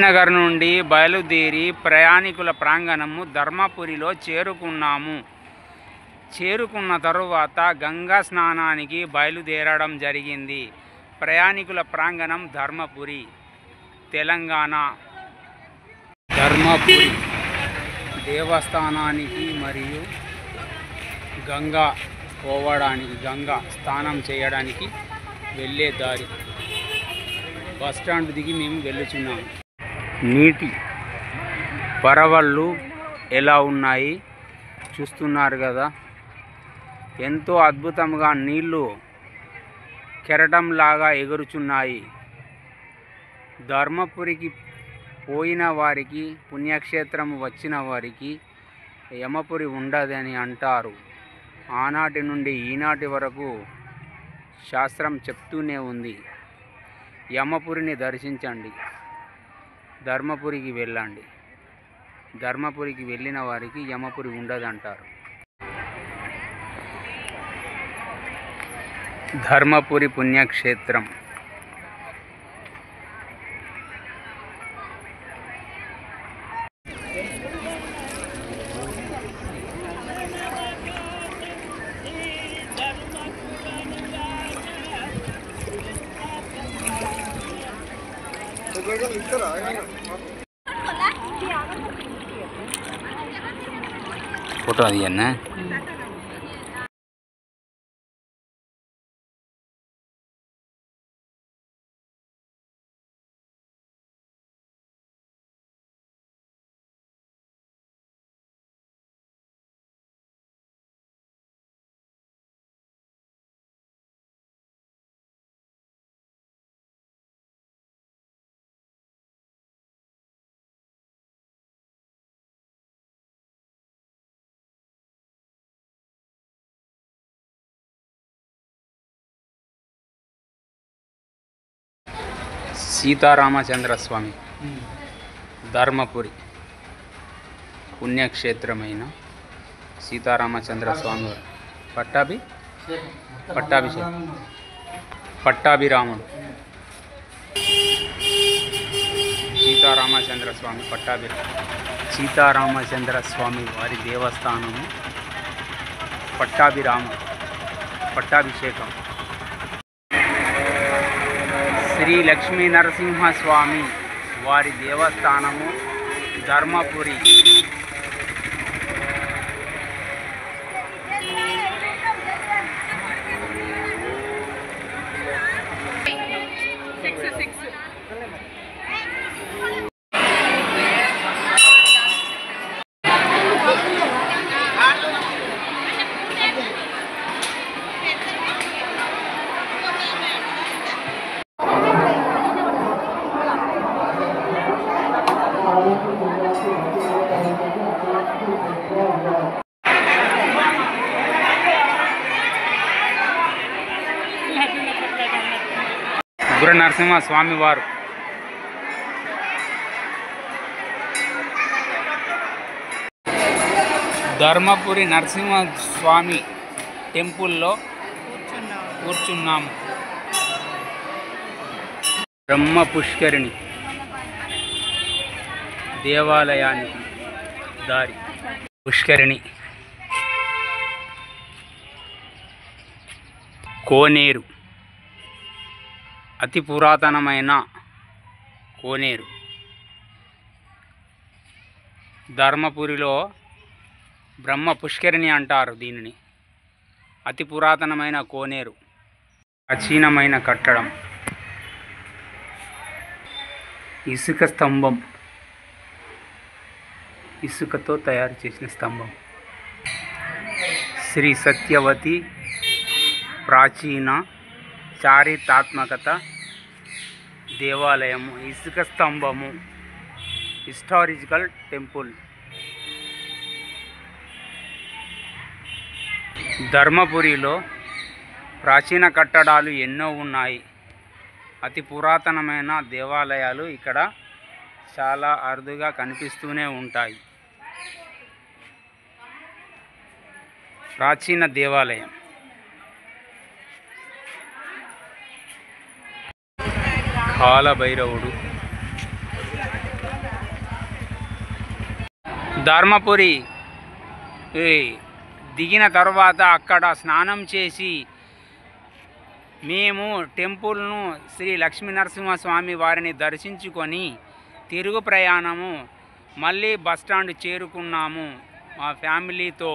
నగర్ నుండి బయలుదేరి ప్రయాణికుల ప్రాంగణము ధర్మపురిలో చేరుకున్న తరువాత గంగా స్నానానికి బయలుదేరడం జరిగింది. ప్రయాణికుల ప్రాంగణం ధర్మపురి, తెలంగాణ. ధర్మపురి దేవస్థానానికి మరియు గంగా స్నానం చేయడానికి వెళ్ళే దారి. బస్టాండ్ దిగి మేము వెళ్ళుచున్నాము. నీటి పరవళ్ళు ఎలా ఉన్నాయి చూస్తున్నారు కదా. ఎంతో అద్భుతంగా నీళ్లు కెరటంలాగా ఎగురుచున్నాయి. ధర్మపురికి పోయిన వారికి, పుణ్యక్షేత్రం వచ్చిన వారికి యమపురి ఉండదని అంటారు. ఆనాటి నుండి ఈనాటి వరకు శాస్త్రం చెప్తూనే ఉంది. యమపురిని దర్శించండి, ధర్మపురికి వెళ్ళండి. ధర్మపురికి వెళ్ళిన వారికి యమపురి ఉండదంటారు. ధర్మపురి పుణ్యక్షేత్రం. ఫోటో అది అన్న సీతారామచంద్ర స్వామి ధర్మపురి పుణ్యక్షేత్రమైన సీతారామచంద్ర స్వామి పట్టాభిరాముడు. సీతారామచంద్ర స్వామి వారి దేవస్థానము పట్టాభిషేకం. శ్రీ లక్ష్మీ నరసింహస్వామి వారి దేవస్థానము ధర్మపురి. గురు నరసింహ స్వామి వారు ధర్మపురి నరసింహస్వామి టెంపుల్లో కూర్చున్నాము. బ్రహ్మ పుష్కరిణి దేవాలయానికి దారి. పుష్కరిణి, కోనేరు, అతి పురాతనమైన కోనేరు. ధర్మపురిలో బ్రహ్మ పుష్కరిణి అంటారు దీనిని. అతి పురాతనమైన కోనేరు, ప్రాచీనమైన కట్టడం. ఇసుక స్తంభం, ఇసుకతో తయారు చేసిన స్తంభం. శ్రీ సత్యవతి ప్రాచీన చారిత్రాత్మకత దేవాలయము, ఇసుక స్తంభము, హిస్టారికల్ టెంపుల్. ధర్మపురిలో ప్రాచీన కట్టడాలు ఎన్నో ఉన్నాయి. అతి పురాతనమైన దేవాలయాలు ఇక్కడ చాలా అరుదుగా కనిపిస్తూనే ఉంటాయి. ప్రాచీన దేవాలయం. కాలభైరవుడు, ధర్మపురి దిగిన తర్వాత అక్కడ స్నానం చేసి మేము టెంపుల్ను శ్రీ లక్ష్మీనరసింహస్వామి వారిని దర్శించుకొని తిరుగు ప్రయాణము మళ్ళీ బస్టాండ్ చేరుకున్నాము. మా ఫ్యామిలీతో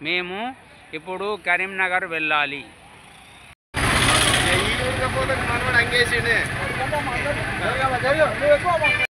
మేము ఇప్పుడు కరీంనగర్ వెళ్ళాలి.